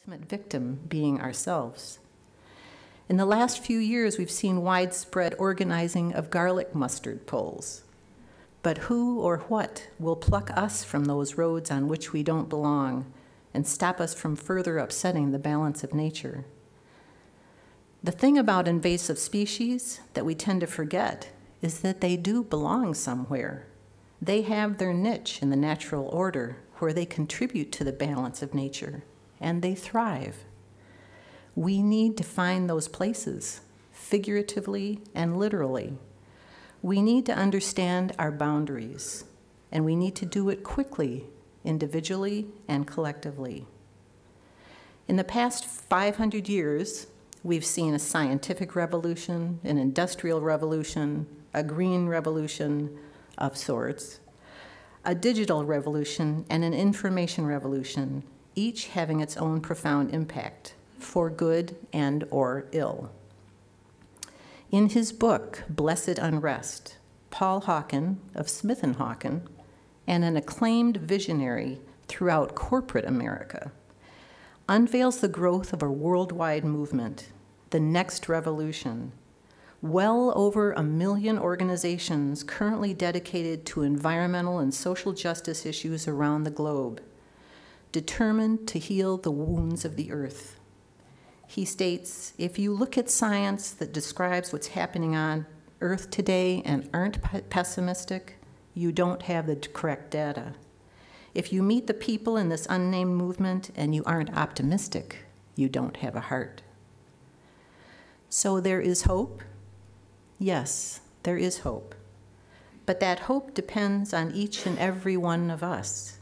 ultimate victim being ourselves. In the last few years, we've seen widespread organizing of garlic mustard polls. But who or what will pluck us from those roads on which we don't belong and stop us from further upsetting the balance of nature? The thing about invasive species that we tend to forget is that they do belong somewhere. They have their niche in the natural order where they contribute to the balance of nature, and they thrive. We need to find those places, figuratively and literally. We need to understand our boundaries, and we need to do it quickly, individually and collectively. In the past 500 years, we've seen a scientific revolution, an industrial revolution, a green revolution of sorts, a digital revolution, and an information revolution, each having its own profound impact, for good and or ill. In his book, Blessed Unrest, Paul Hawken of Smith & Hawken, and an acclaimed visionary throughout corporate America, unveils the growth of a worldwide movement, the next revolution. Well over 1 million organizations currently dedicated to environmental and social justice issues around the globe, determined to heal the wounds of the earth. He states, if you look at science that describes what's happening on Earth today and aren't pessimistic, you don't have the correct data. If you meet the people in this unnamed movement and you aren't optimistic, you don't have a heart. So there is hope. Yes, there is hope. But that hope depends on each and every one of us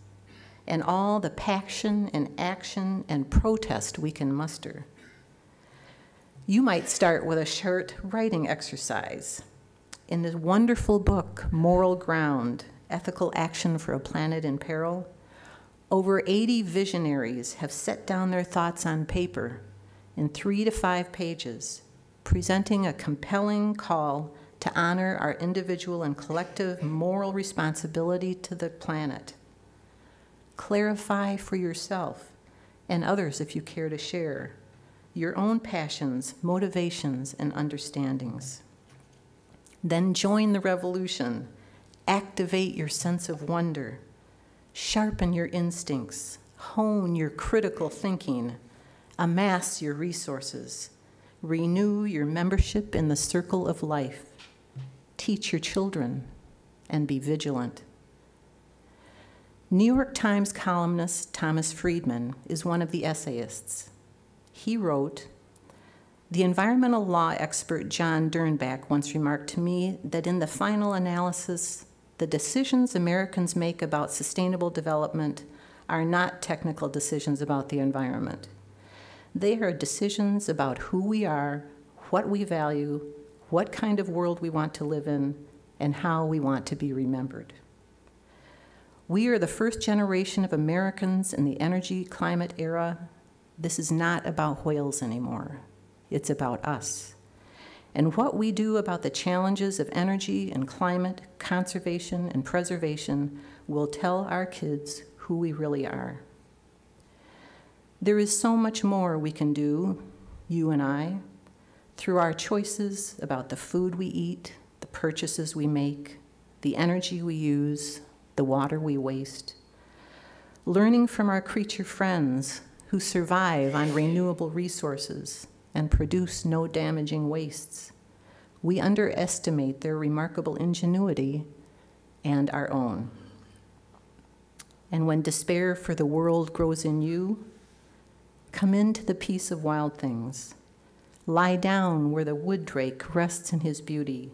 and all the passion and action and protest we can muster. You might start with a short writing exercise. In this wonderful book, Moral Ground, Ethical Action for a Planet in Peril, over 80 visionaries have set down their thoughts on paper in 3 to 5 pages, presenting a compelling call to honor our individual and collective moral responsibility to the planet. Clarify for yourself and others if you care to share your own passions, motivations, and understandings. Then join the revolution. Activate your sense of wonder. Sharpen your instincts. Hone your critical thinking. Amass your resources. Renew your membership in the circle of life. Teach your children and be vigilant. New York Times columnist Thomas Friedman is one of the essayists. He wrote, the environmental law expert John Dernbach once remarked to me that in the final analysis, the decisions Americans make about sustainable development are not technical decisions about the environment. They are decisions about who we are, what we value, what kind of world we want to live in, and how we want to be remembered. We are the first generation of Americans in the energy climate era. This is not about whales anymore. It's about us. And what we do about the challenges of energy and climate, conservation and preservation will tell our kids who we really are. There is so much more we can do, you and I, through our choices about the food we eat, the purchases we make, the energy we use, the water we waste, learning from our creature friends who survive on renewable resources and produce no damaging wastes. We underestimate their remarkable ingenuity and our own. And when despair for the world grows in you, come into the peace of wild things. Lie down where the wood drake rests in his beauty.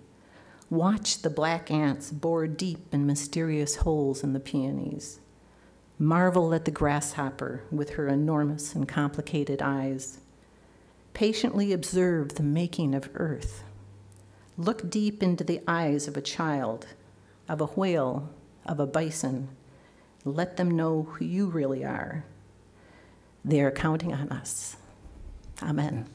Watch the black ants bore deep in mysterious holes in the peonies. Marvel at the grasshopper with her enormous and complicated eyes. Patiently observe the making of earth. Look deep into the eyes of a child, of a whale, of a bison. Let them know who you really are. They are counting on us. Amen.